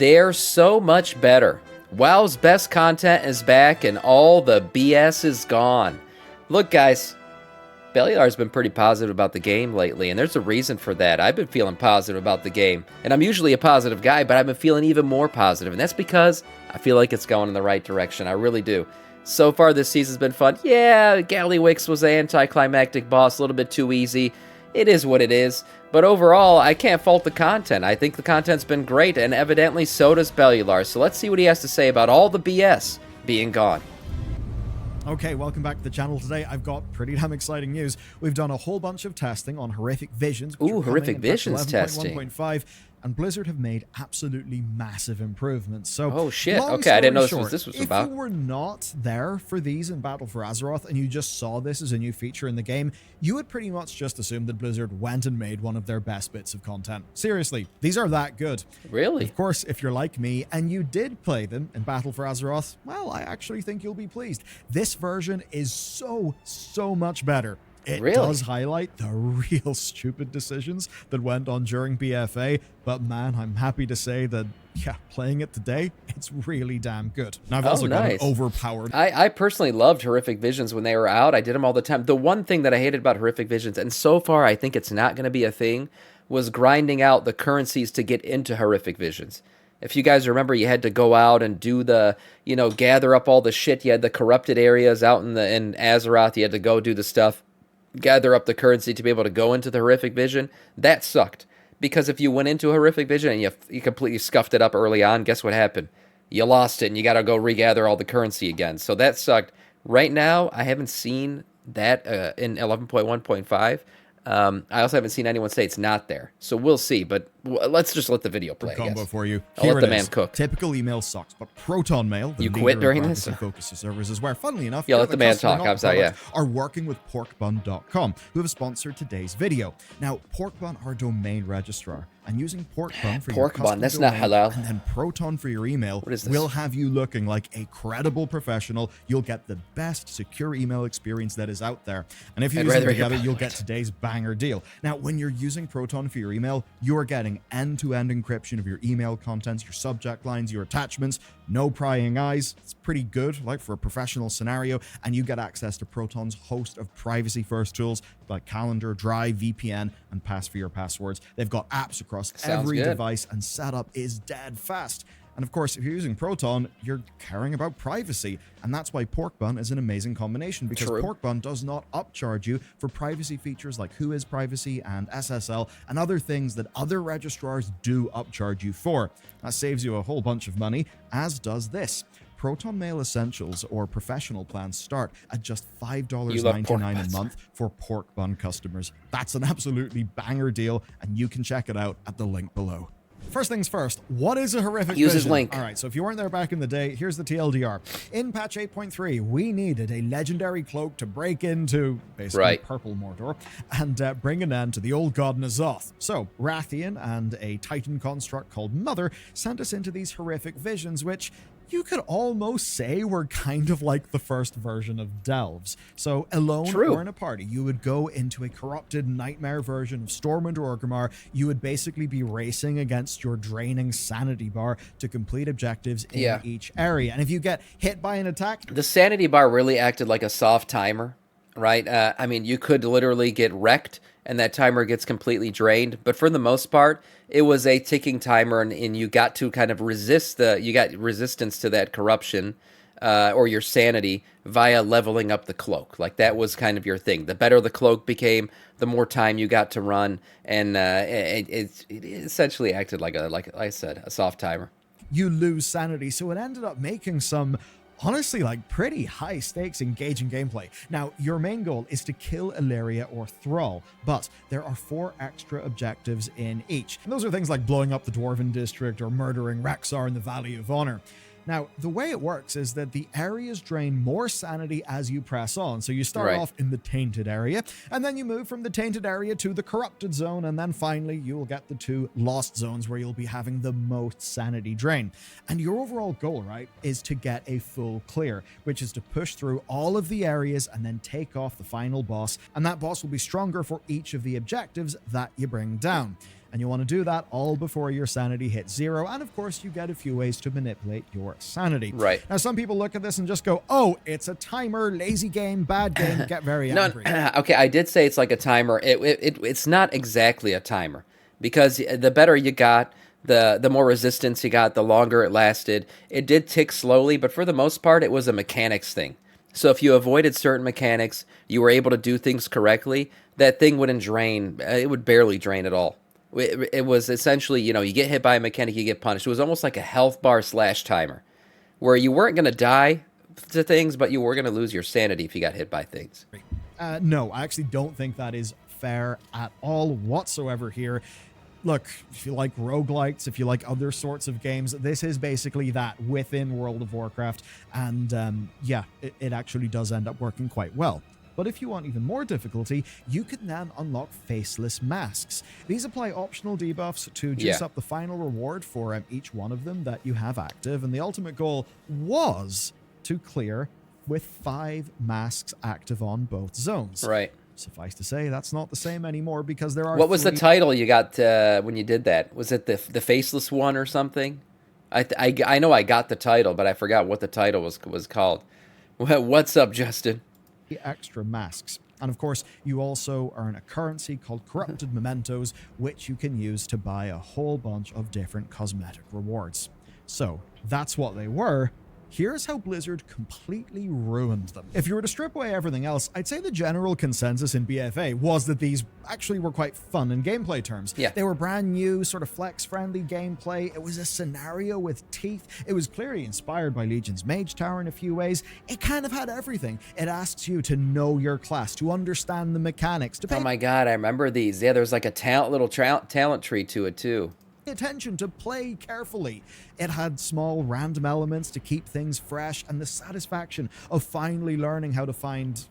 They're so much better. WoW's best content is back and all the BS is gone. Look, guys, Beliar's been pretty positive about the game lately, and there's a reason for that. I've been feeling positive about the game, and I'm usually a positive guy, but I've been feeling even more positive, and that's because I feel like it's going in the right direction. I really do. So far, this season's been fun. Yeah, Gallywix was an anticlimactic boss, a little bit too easy. It is what it is. But overall, I can't fault the content. I think the content's been great, and evidently so does Bellular. So let's see what he has to say about all the BS being gone. Okay, welcome back to the channel. Today I've got pretty damn exciting news. We've done a whole bunch of testing on Horrific Visions. Ooh, Horrific Visions testing. 11.1.5, and Blizzard have made absolutely massive improvements. So, oh shit, okay, I didn't know this was about. If you were not there for these in Battle for Azeroth and you just saw this as a new feature in the game, you would pretty much just assume that Blizzard went and made one of their best bits of content. Seriously, these are that good. Really? Of course, if you're like me and you did play them in Battle for Azeroth, well, I actually think you'll be pleased. This version is so much better. It does highlight the real stupid decisions that went on during BFA, but man, I'm happy to say that, yeah, playing it today, it's really damn good. Now, I've also got an overpowered... I personally loved Horrific Visions when they were out. I did them all the time. The one thing that I hated about Horrific Visions, and so far I think it's not going to be a thing, was grinding out the currencies to get into Horrific Visions. If you guys remember, you had to go out and do the, gather up all the shit. You had the corrupted areas out in Azeroth. You had to go do the stuff, gather up the currency to be able to go into the Horrific Vision. That sucked. Because if you went into a Horrific Vision and you completely scuffed it up early on, guess what happened? You lost it and you got to go regather all the currency again. So that sucked. Right now, I haven't seen that in 11.1.5. I also haven't seen anyone say it's not there. So we'll see, but let's just let the video play. Combo for you. I'll let the man cook. Typical email sucks, but Proton Mail, the you quit during this? Focus services, where, funnily enough, yeah, let the man talk. I'm sorry, yeah. Are working with porkbun.com, who have sponsored today's video. Now, Porkbun are domain registrar, and using Porkbun for your custom that's domain, not halal. and then Proton for your email what is this? Will have you looking like a credible professional. You'll get the best secure email experience that is out there. And if you use them together, you'll get today's banger deal. Now, when you're using Proton for your email, you're getting end-to-end encryption of your email contents, your subject lines, your attachments, no prying eyes. It's pretty good, like for a professional scenario, and you get access to Proton's host of privacy-first tools like Calendar, Drive, VPN, and Pass for your passwords. They've got apps across every device, and setup is dead fast. And of course, if you're using Proton, you're caring about privacy. And that's why Porkbun is an amazing combination, because Porkbun does not upcharge you for privacy features like Who is Privacy and SSL and other things that other registrars do upcharge you for. That saves you a whole bunch of money, as does this. Proton Mail Essentials or professional plans start at just $5.99 a month for Porkbun customers. That's an absolutely banger deal, and you can check it out at the link below. First things first, what is a Horrific Vision? Use his link. All right, so if you weren't there back in the day, here's the TLDR. In patch 8.3, we needed a legendary cloak to break into, basically, purple Mordor, and bring an end to the old god N'Zoth. So, Rathian and a Titan construct called Mother sent us into these Horrific Visions, which you could almost say were kind of like the first version of Delves. So alone or in a party, you would go into a corrupted nightmare version of Stormwind or Orgrimmar. You would basically be racing against your draining sanity bar to complete objectives in each area. And if you get hit by an attack... The sanity bar really acted like a soft timer, right? I mean, you could literally get wrecked and that timer gets completely drained. But for the most part, it was a ticking timer, and you got to kind of you got resistance to that corruption or your sanity via leveling up the cloak. Like, that was kind of your thing. The better the cloak became, the more time you got to run, and it essentially acted like I said, a soft timer. You lose sanity, so it ended up making some... honestly, like, pretty high-stakes, engaging gameplay. Now, your main goal is to kill Illyria or Thrall, but there are 4 extra objectives in each. And those are things like blowing up the Dwarven District or murdering Rexxar in the Valley of Honor. Now, the way it works is that the areas drain more sanity as you press on. So you start off in the Tainted area, and then you move from the Tainted area to the Corrupted Zone, and then finally you'll get the 2 Lost Zones where you'll be having the most sanity drain. And your overall goal, right, is to get a full clear, which is to push through all of the areas and then take off the final boss, and that boss will be stronger for each of the objectives that you bring down. And you want to do that all before your sanity hits 0. And of course, you get a few ways to manipulate your sanity. Right. Now, some people look at this and just go, oh, it's a timer, lazy game, bad game, get very angry. Okay, I did say it's like a timer. It's not exactly a timer, because the better you got, the more resistance you got, the longer it lasted. It did tick slowly, but for the most part, it was a mechanics thing. So if you avoided certain mechanics, you were able to do things correctly, that thing wouldn't drain. It would barely drain at all. It was essentially, you get hit by a mechanic, you get punished. It was almost like a health bar / timer, where you weren't going to die to things, but you were going to lose your sanity if you got hit by things. No, I actually don't think that is fair at all whatsoever here. Look, if you like roguelites, if you like other sorts of games, this is basically that within World of Warcraft. And yeah, it actually does end up working quite well. But if you want even more difficulty, you can then unlock faceless masks. These apply optional debuffs to juice up the final reward for each one of them that you have active. And the ultimate goal was to clear with 5 masks active on both zones. Right. Suffice to say, that's not the same anymore because there are... What was the title you got when you did that? Was it the faceless one or something? I know I got the title, but I forgot what the title was called. What's up, Justin? Extra masks. And of course, you also earn a currency called corrupted mementos, which you can use to buy a whole bunch of different cosmetic rewards. So that's what they were. Here's how Blizzard completely ruined them. If you were to strip away everything else, I'd say the general consensus in BFA was that these actually were quite fun in gameplay terms. Yeah. They were brand new, sort of flex-friendly gameplay. It was a scenario with teeth. It was clearly inspired by Legion's Mage Tower in a few ways. It kind of had everything. It asks you to know your class, to understand the mechanics, to pay... Oh my god, I remember these. Yeah, there's like a little talent tree to it too. Attention to play carefully. It had small random elements to keep things fresh, and the satisfaction of finally learning how to find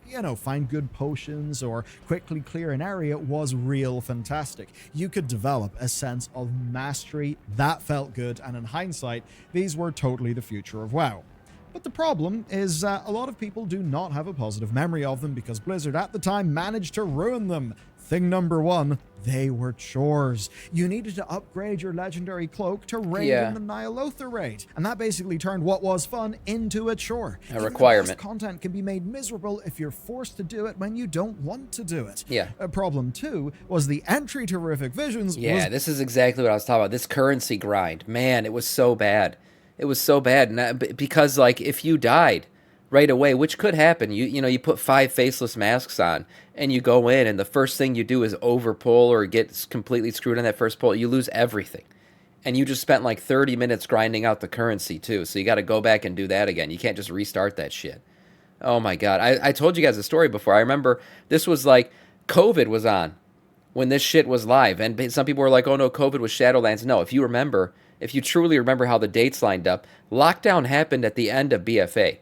good potions or quickly clear an area was real fantastic. You could develop a sense of mastery that felt good, and in hindsight, these were totally the future of WoW. But the problem is a lot of people do not have a positive memory of them because Blizzard at the time managed to ruin them. Thing number 1, they were chores. You needed to upgrade your legendary cloak to raid in the Nyalotha raid. And that basically turned what was fun into a chore. A requirement. Content can be made miserable if you're forced to do it when you don't want to do it. Yeah. Problem 2 was the entry to Horrific Visions. Yeah, this is exactly what I was talking about. This currency grind. Man, it was so bad. It was so bad. And because, like, if you died right away, which could happen, you put 5 faceless masks on and you go in and the first thing you do is overpull or get completely screwed on that first pull, you lose everything. And you just spent like 30 minutes grinding out the currency too. So you got to go back and do that again. You can't just restart that shit. Oh my God. I told you guys a story before. I remember this was like COVID was on when this shit was live. And some people were like, oh no, COVID was Shadowlands. No, if you truly remember how the dates lined up, lockdown happened at the end of BFA.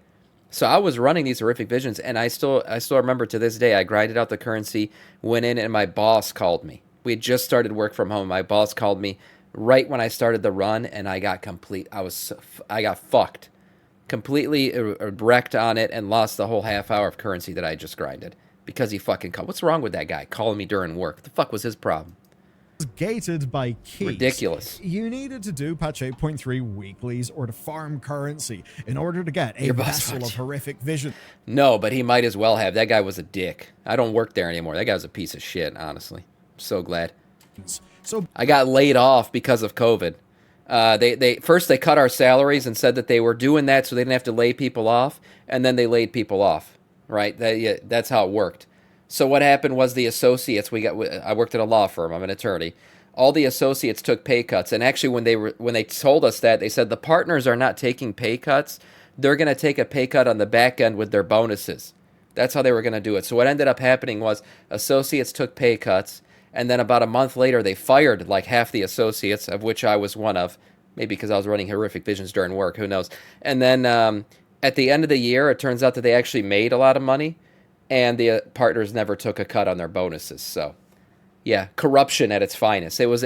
So I was running these Horrific Visions, and I still remember to this day, I grinded out the currency, went in, and my boss called me. We had just started work from home. My boss called me right when I started the run, and I got fucked. Completely wrecked on it and lost the whole half hour of currency that I just grinded because he fucking called. What's wrong with that guy calling me during work? What the fuck was his problem? Gated by keys. Ridiculous. You needed to do patch 8.3 weeklies or to farm currency in order to get a vessel of Horrific Vision. No, but he might as well have. That guy was a dick. I don't work there anymore. That guy was a piece of shit, honestly. I'm so glad. So I got laid off because of COVID. They cut our salaries and said that they were doing that so they didn't have to lay people off, and then they laid people off. Right? That's how it worked. So what happened was the associates, I worked at a law firm, I'm an attorney. All the associates took pay cuts, and actually when they told us that, they said the partners are not taking pay cuts. They're going to take a pay cut on the back end with their bonuses. That's how they were going to do it. So what ended up happening was associates took pay cuts, and then about a month later they fired like half the associates, of which I was one of, maybe because I was running Horrific Visions during work, who knows. And then at the end of the year, it turns out that they actually made a lot of money. And the partners never took a cut on their bonuses. So, yeah, corruption at its finest. It was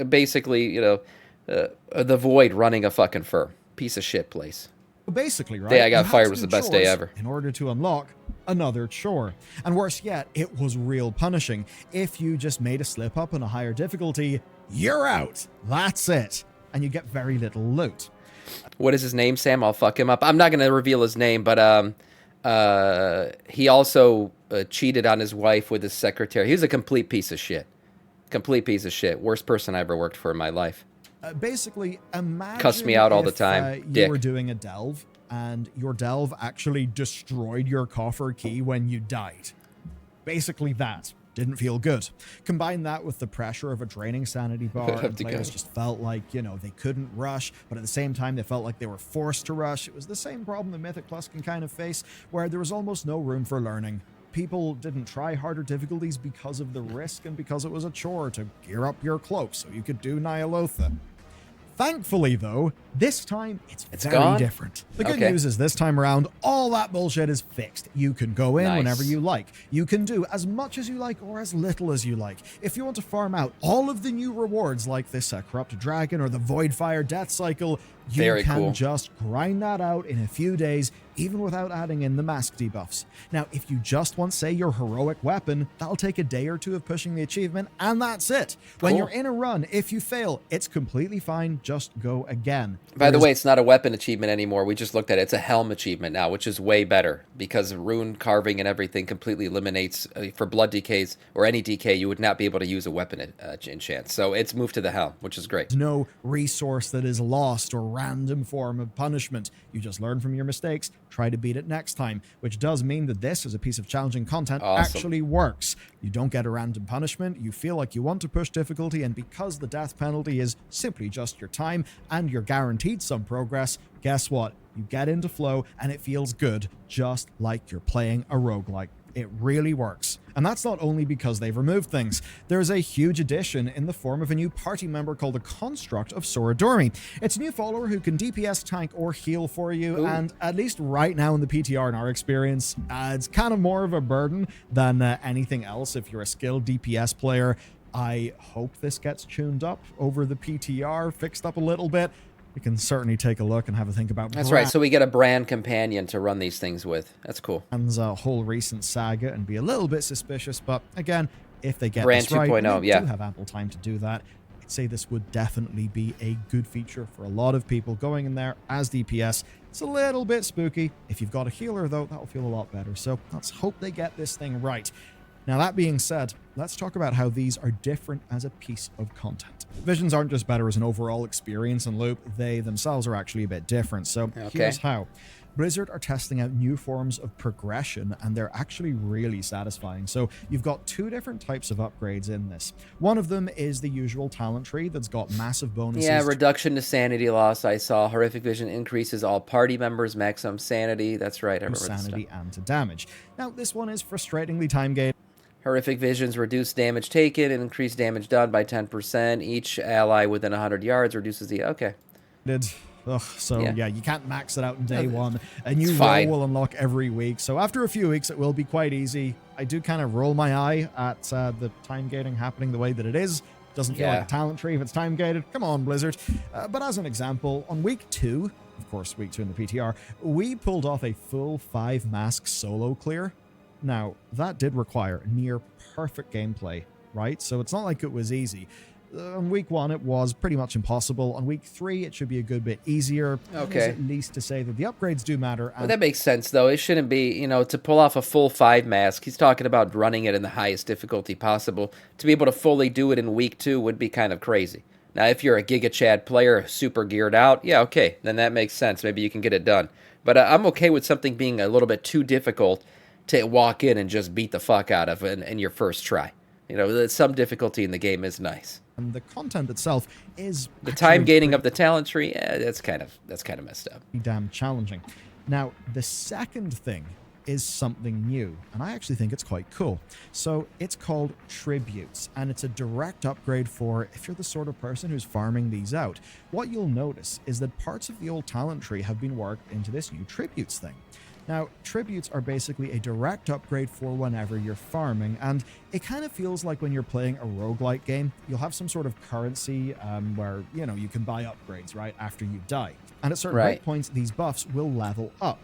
basically, the Void running a fucking firm. Piece of shit place. Basically, right? The day I got you fired had was to the do best day chores ever. in order to unlock another chore. And worse yet, it was real punishing. If you just made a slip up on a higher difficulty, you're out. That's it. And you get very little loot. What is his name, Sam? I'll fuck him up. I'm not going to reveal his name, but he also cheated on his wife with his secretary. He was a complete piece of shit. Complete piece of shit. Worst person I ever worked for in my life. Basically, imagine Cussed me out all the if, time. you were doing a delve, and your delve actually destroyed your coffer key when you died. Basically that. Didn't feel good. Combine that with the pressure of a draining sanity bar, and players just felt like, they couldn't rush, but at the same time, they felt like they were forced to rush. It was the same problem that Mythic Plus can kind of face, where there was almost no room for learning. People didn't try harder difficulties because of the risk and because it was a chore to gear up your cloak so you could do Nyalotha. Thankfully, though, this time it's very gone? Different. The good news is this time around, all that bullshit is fixed. You can go in whenever you like. You can do as much as you like or as little as you like. If you want to farm out all of the new rewards like this Corrupt Dragon or the Voidfire Death Cycle, you can just grind that out in a few days, even without adding in the mask debuffs. Now, if you just want, say, your heroic weapon, that'll take a day or two of pushing the achievement, and that's it. When you're in a run, if you fail, it's completely fine. Just go again. By the way, it's not a weapon achievement anymore. We just looked at it. It's a helm achievement now, which is way better because rune carving and everything completely eliminates, for blood decays or any decay, you would not be able to use a weapon enchant. So it's moved to the helm, which is great. No resource that is lost or random form of punishment. You just learn from your mistakes, try to beat it next time, which does mean that this as a piece of challenging content actually works. You don't get a random punishment, you feel like you want to push difficulty, and because the death penalty is simply just your time and you're guaranteed some progress, guess what? You get into flow and it feels good, just like you're playing a roguelike. It really works. And that's not only because they've removed things. There's a huge addition in the form of a new party member called the Construct of Soradormi. It's a new follower who can DPS, tank, or heal for you, and at least right now in the PTR, in our experience, it's kind of more of a burden than anything else if you're a skilled DPS player. I hope this gets tuned up over the PTR, fixed up a little bit. We can certainly take a look and have a think about That's right, so we get a brand companion to run these things with. That's cool. And a whole recent saga and be a little bit suspicious, but again, if they get brand this right, 2.0, they do have ample time to do that. I'd say this would definitely be a good feature for a lot of people going in there as DPS. It's a little bit spooky. If you've got a healer, though, that'll feel a lot better. So let's hope they get this thing right. Now, that being said, let's talk about how these are different as a piece of content. Visions aren't just better as an overall experience and loop, they themselves are actually a bit different. So here's how. Blizzard are testing out new forms of progression, and they're actually really satisfying. So you've got two different types of upgrades in this. One of them is the usual talent tree that's got massive bonuses. Yeah, reduction to sanity loss. I saw Horrific Vision increases all party members' maximum sanity. That's right. I remember sanity and to damage. Now, this one is frustratingly time-gated. Horrific Visions reduce damage taken and increase damage done by 10%. Each ally within 100 yards reduces the... Okay. Yeah, you can't max it out in day one. A new role will unlock every week. So after a few weeks, it will be quite easy. I do kind of roll my eye at the time gating happening the way that it is. Doesn't feel like a talent tree if it's time gated. Come on, Blizzard. But as an example, on week 2, of course, week 2 in the PTR, we pulled off a full 5 mask solo clear. Now, that did require near perfect gameplay, right? So it's not like it was easy. On week 1, it was pretty much impossible. On week 3, it should be a good bit easier. Okay. At least to say that the upgrades do matter. Well, that makes sense, though. It shouldn't be, to pull off a full 5 mask. He's talking about running it in the highest difficulty possible. To be able to fully do it in week 2 would be kind of crazy. Now, if you're a Giga Chad player, super geared out, yeah, okay, then that makes sense. Maybe you can get it done. But I'm okay with something being a little bit too difficult to walk in and just beat the fuck out of in your first try. Some difficulty in the game is nice. And the content itself is the time gaining of the talent tree. That's kind of messed up. Damn challenging. Now, the second thing is something new, and I actually think it's quite cool. So it's called Tributes, and it's a direct upgrade for if you're the sort of person who's farming these out. What you'll notice is that parts of the old talent tree have been worked into this new Tributes thing. Now, tributes are basically a direct upgrade for whenever you're farming, and it kind of feels like when you're playing a roguelike game, you'll have some sort of currency where, you can buy upgrades, right, after you die. And at certain Right. breakpoints, these buffs will level up.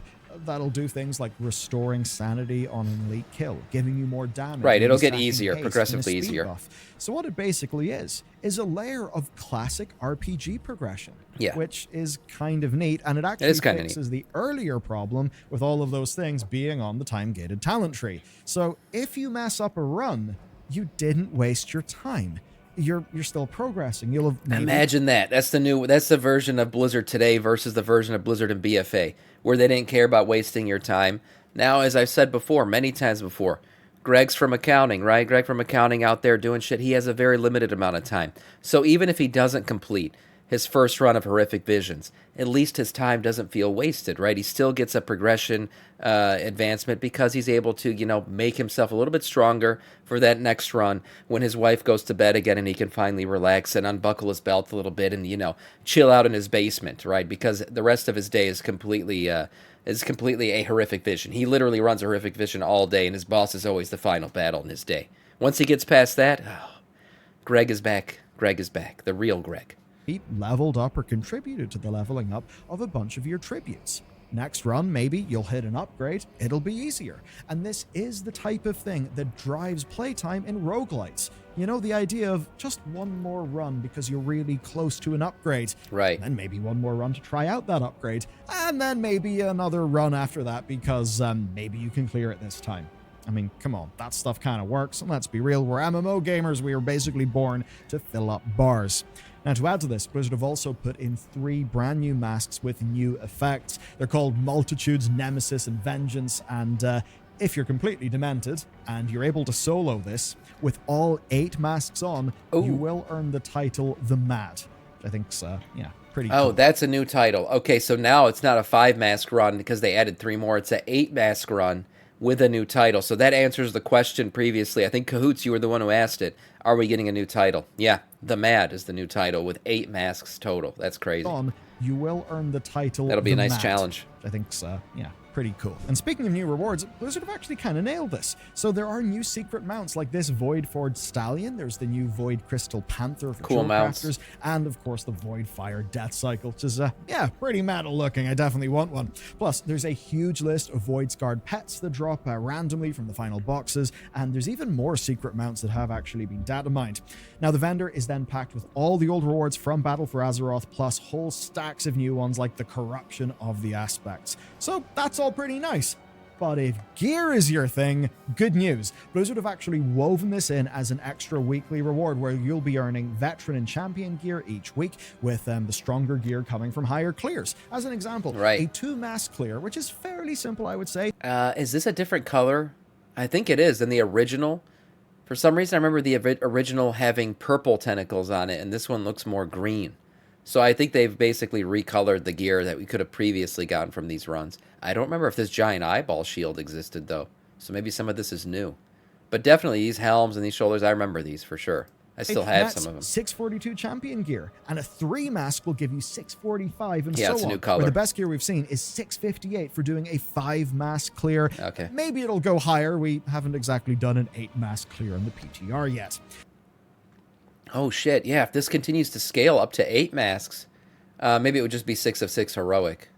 That'll do things like restoring sanity on an elite kill, giving you more damage. Right, it'll get stacking easier, haste, and a progressively speed easier. buff. So what it basically is a layer of classic RPG progression, Yeah. which is kind of neat, and it actually is kinda fixes the earlier problem with all of those things being on the time-gated talent tree. So if you mess up a run, you didn't waste your time. You're still progressing. You'll have Imagine that. That's the version of Blizzard today versus the version of Blizzard in BFA, where they didn't care about wasting your time. Now, as I've said before, many times before, Greg's from accounting, right? Greg from accounting out there doing shit. He has a very limited amount of time. So even if he doesn't complete his first run of Horrific Visions, at least his time doesn't feel wasted, right? He still gets a progression advancement because he's able to, make himself a little bit stronger for that next run when his wife goes to bed again and he can finally relax and unbuckle his belt a little bit and, chill out in his basement, right? Because the rest of his day is completely a Horrific Vision. He literally runs a Horrific Vision all day, and his boss is always the final battle in his day. Once he gets past that, Greg is back. Greg is back. The real Greg. leveled up or contributed to the leveling up of a bunch of your tributes. Next run, maybe you'll hit an upgrade, it'll be easier. And this is the type of thing that drives playtime in roguelites. The idea of just one more run because you're really close to an upgrade. Right. And then maybe one more run to try out that upgrade. And then maybe another run after that because maybe you can clear it this time. I mean, come on, that stuff kind of works. And let's be real, we're MMO gamers. We were basically born to fill up bars. Now, to add to this, Blizzard have also put in 3 brand new masks with new effects. They're called Multitudes, Nemesis, and Vengeance. And if you're completely demented and you're able to solo this with all 8 masks on, you will earn the title The Mad. I think's, pretty cool. Oh, that's a new title. Okay, so now it's not a 5-mask run because they added 3 more. It's an 8-mask run with a new title. So that answers the question previously. I think, Cahoots, you were the one who asked it. Are we getting a new title? Yeah, The Mad is the new title with 8 masks total. That's crazy. You will earn the title. That'll be a nice Mad. challenge. I think's, pretty cool. And speaking of new rewards, Blizzard have actually kind of nailed this. So there are new secret mounts like this Void Forged Stallion. There's the new Void Crystal Panther for cool mounts. crafters, and of course the Void Fire Death Cycle, which is pretty metal looking. I definitely want one. Plus, there's a huge list of Void Scarred pets that drop randomly from the final boxes, and there's even more secret mounts that have actually been data mined. Now, the vendor is then packed with all the old rewards from Battle for Azeroth, plus whole stacks of new ones like the Corruption of the Aspects. So that's all pretty nice. But if gear is your thing, good news. Blizzard have actually woven this in as an extra weekly reward where you'll be earning veteran and champion gear each week with the stronger gear coming from higher clears. As an example, a 2-mask clear, which is fairly simple, I would say. Is this a different color? I think it is than the original. For some reason, I remember the original having purple tentacles on it, and this one looks more green. So I think they've basically recolored the gear that we could have previously gotten from these runs. I don't remember if this giant eyeball shield existed, though. So maybe some of this is new. But definitely these helms and these shoulders, I remember these for sure. I still have some of them. 642 champion gear, and a 3-mask will give you 645 and so on. It's a new color. Where the best gear we've seen is 658 for doing a 5-mask clear. Okay. Maybe it'll go higher. We haven't exactly done an 8-mask clear on the PTR yet. Oh, shit. Yeah, if this continues to scale up to 8 masks, maybe it would just be 6 of 6 heroic.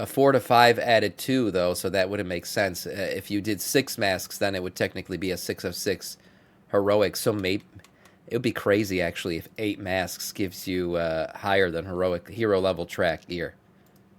4 to 5 added 2, though, so that wouldn't make sense. If you did 6 masks, then it would technically be a 6 of 6 heroic. So maybe it would be crazy, actually, if 8 masks gives you higher than heroic hero level track gear.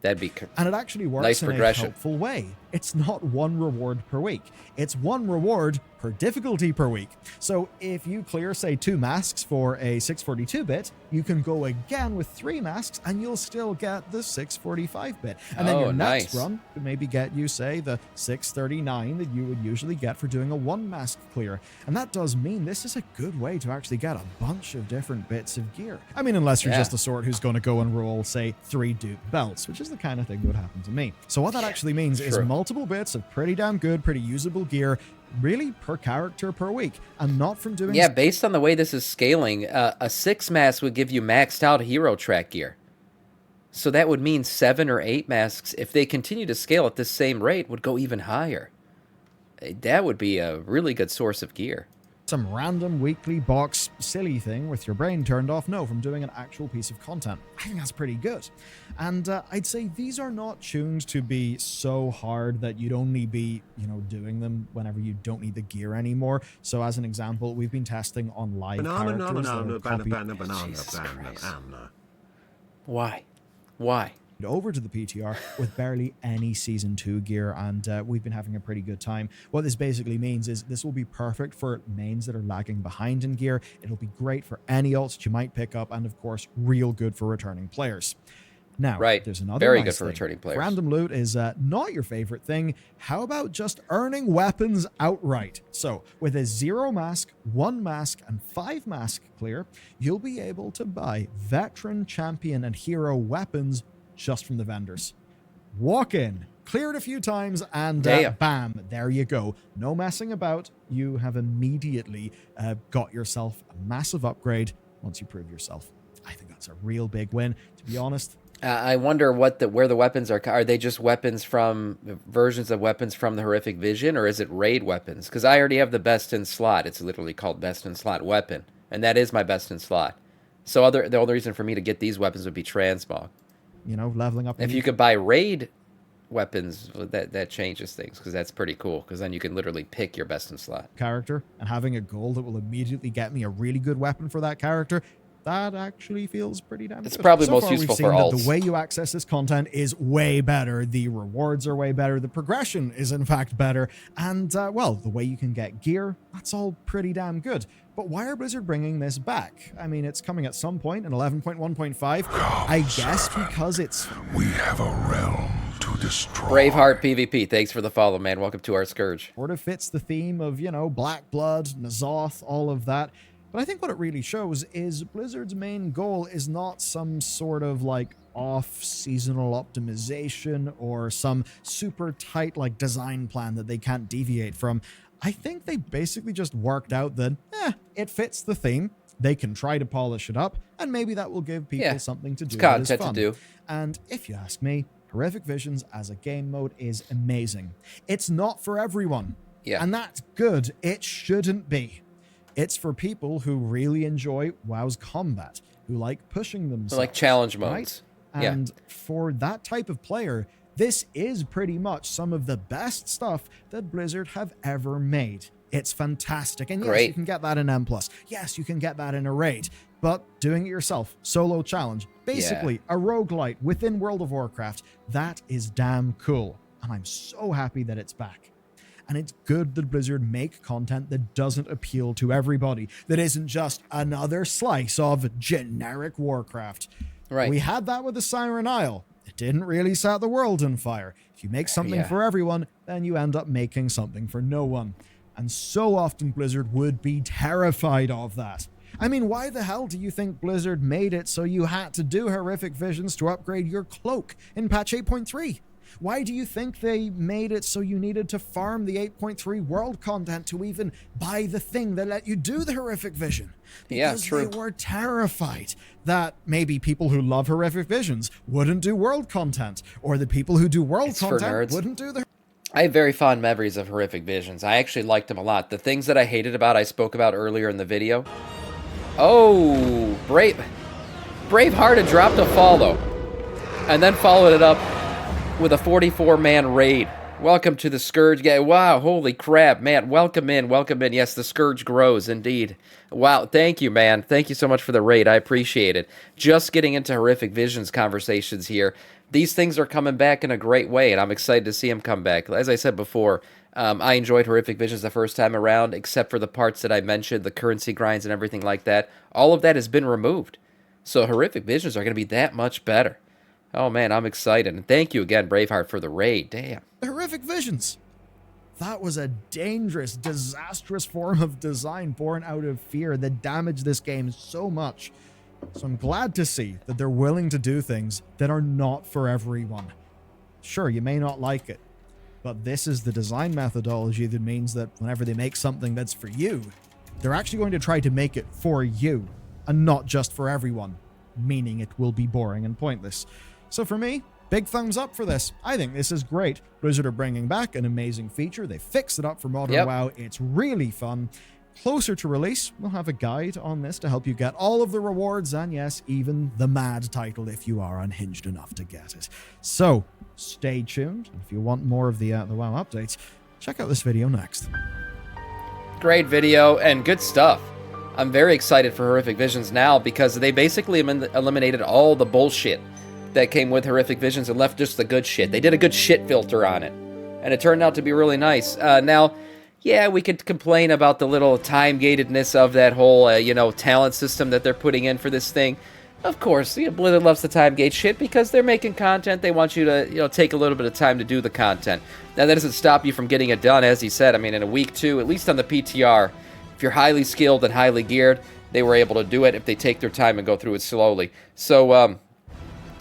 That'd be and it actually works nice in progression. a helpful way. It's not 1 reward per week. It's 1 reward per difficulty per week. So if you clear, say, 2 masks for a 642-bit, you can go again with 3 masks and you'll still get the 645-bit. And then your next run could maybe get you, say, the 639 that you would usually get for doing a 1-mask clear. And that does mean this is a good way to actually get a bunch of different bits of gear. I mean, unless you're just the sort who's going to go and roll, say, 3 dupe belts, which is the kind of thing that would happen to me. So what that actually means is multiple bits of pretty damn good, pretty usable gear, really per character per week, and not from doing... Yeah, based on the way this is scaling, a 6-mask would give you maxed out hero track gear. So that would mean 7 or 8 masks, if they continue to scale at this same rate, would go even higher. That would be a really good source of gear. Some random weekly box silly thing with your brain turned off? No, from doing an actual piece of content. I think that's pretty good. And I'd say these are not tuned to be so hard that you'd only be, doing them whenever you don't need the gear anymore. So as an example, we've been testing on live Why? over to the PTR with barely any Season 2 gear, and we've been having a pretty good time. What this basically means is this will be perfect for mains that are lagging behind in gear. It'll be great for any ults that you might pick up, and of course, real good for returning players. Now, there's another very nice good for thing. returning players. Random loot is not your favorite thing. How about just earning weapons outright? So, with a 0 mask, 1 mask, and 5 mask clear, you'll be able to buy veteran, champion, and hero weapons just from the vendors. Walk in, clear it a few times, and bam, there you go. No messing about. You have immediately got yourself a massive upgrade once you prove yourself. I think that's a real big win, to be honest. I wonder where the weapons are. Are they just weapons from versions of weapons from the Horrific Vision, or is it raid weapons? Because I already have the best in slot. It's literally called best in slot weapon, and that is my best in slot. So the only reason for me to get these weapons would be transmog. Leveling up. If you could buy raid weapons, that changes things, because that's pretty cool, because then you can literally pick your best in slot character, and having a goal that will immediately get me a really good weapon for that character, that actually feels pretty damn good. It's probably most useful for alts. The way you access this content is way better. The rewards are way better. The progression is in fact better. And well, the way you can get gear, that's all pretty damn good. But why are Blizzard bringing this back? I mean, it's coming at some point in 11.1.5. I guess because it's... We have a realm to destroy. Braveheart PvP, thanks for the follow, man. Welcome to our Scourge. Sort of fits the theme of, Black Blood, N'Zoth, all of that. But I think what it really shows is Blizzard's main goal is not some sort of off-seasonal optimization or some super tight design plan that they can't deviate from. I think they basically just worked out that, it fits the theme. They can try to polish it up, and maybe that will give people something to do. It's content to do. And if you ask me, Horrific Visions as a game mode is amazing. It's not for everyone. Yeah. And that's good. It shouldn't be. It's for people who really enjoy WoW's combat, who like pushing themselves. Like challenge modes. Right? And for that type of player, this is pretty much some of the best stuff that Blizzard have ever made. It's fantastic. And yes, you can get that in M+. Yes, you can get that in a raid. But doing it yourself, solo challenge, basically a roguelite within World of Warcraft, that is damn cool. And I'm so happy that it's back. And it's good that Blizzard make content that doesn't appeal to everybody, that isn't just another slice of generic Warcraft. Right. We had that with the Siren Isle. It didn't really set the world on fire. If you make something for everyone, then you end up making something for no one. And so often Blizzard would be terrified of that. I mean, why the hell do you think Blizzard made it so you had to do Horrific Visions to upgrade your cloak in patch 8.3? Why do you think they made it so you needed to farm the 8.3 world content to even buy the thing that let you do the Horrific Vision? Because they were terrified that maybe people who love Horrific Visions wouldn't do world content, or the people who do world content wouldn't do the... I have very fond memories of Horrific Visions. I actually liked them a lot. The things that I hated about, I spoke about earlier in the video. Oh, Braveheart had dropped a follow, and then followed it up with a 44-man raid. Welcome to the Scourge. Wow, holy crap, man. Welcome in, welcome in. Yes, the Scourge grows, indeed. Wow, thank you, man. Thank you so much for the raid. I appreciate it. Just getting into Horrific Visions conversations here. These things are coming back in a great way, and I'm excited to see them come back. As I said before, I enjoyed Horrific Visions the first time around, except for the parts that I mentioned, the currency grinds and everything like that. All of that has been removed. So Horrific Visions are going to be that much better. Oh, man, I'm excited. And thank you again, Braveheart, for the raid. Damn. The Horrific Visions. That was a dangerous, disastrous form of design born out of fear that damaged this game so much. So I'm glad to see that they're willing to do things that are not for everyone. Sure, you may not like it, but this is the design methodology that means that whenever they make something that's for you, they're actually going to try to make it for you and not just for everyone, meaning it will be boring and pointless. So for me, big thumbs up for this. I think this is great. Blizzard are bringing back an amazing feature. They fixed it up for Modern WoW. It's really fun. Closer to release, we'll have a guide on this to help you get all of the rewards and, yes, even the mad title if you are unhinged enough to get it. So, stay tuned. If you want more of the WoW updates, check out this video next. Great video and good stuff. I'm very excited for Horrific Visions now because they basically eliminated all the bullshit that came with Horrific Visions and left just the good shit. They did a good shit filter on it, and it turned out to be really nice. Now, yeah, we could complain about the little time-gatedness of that whole, talent system that they're putting in for this thing. Of course, Blizzard loves the time-gate shit because they're making content. They want you to, take a little bit of time to do the content. Now, that doesn't stop you from getting it done, as he said. I mean, in a week, too, at least on the PTR, if you're highly skilled and highly geared, they were able to do it if they take their time and go through it slowly. So,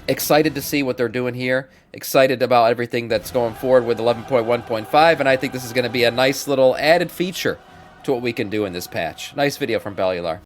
excited to see what they're doing here. Excited about everything that's going forward with 11.1.5, and I think this is going to be a nice little added feature to what we can do in this patch. Nice video from Bellular.